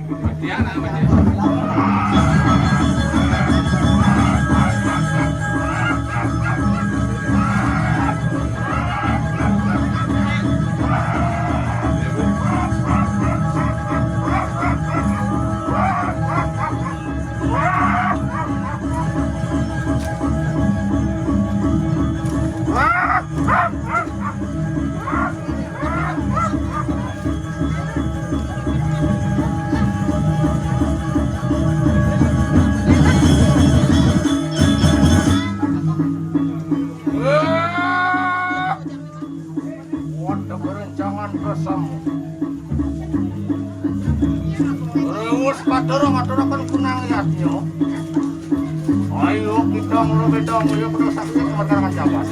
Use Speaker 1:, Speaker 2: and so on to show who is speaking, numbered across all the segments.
Speaker 1: Matiana,
Speaker 2: Wanda berencangan bersama. Terus kadang-kadang kunang liatnya. Ayo kita mulai dong, ya perlu saksi kemataran jabat.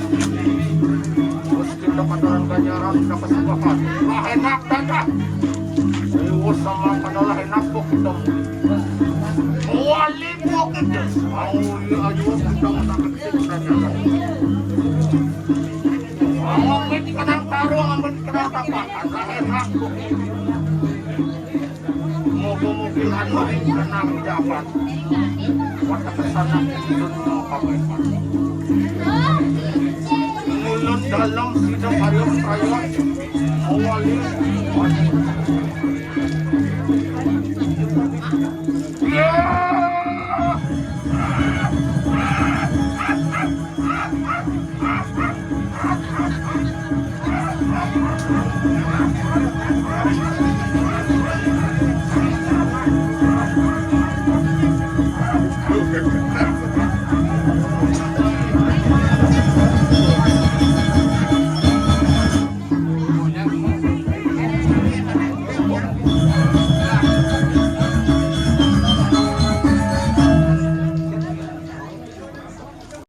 Speaker 2: Terus kita padaran ganjaran kita kesembahan. Lah enak dah. Ayo sama padalah enak kok kita. Wali kok kita. Ayo kita menangkap kita jabat. Ambil di kanang tarung, ambil di kanang tapakan, lah enak kok. Moga-moga anu di kanang jabat. Wata kesana kita mau kapan. Mulun dalam sidang ayam saya awali. Ya.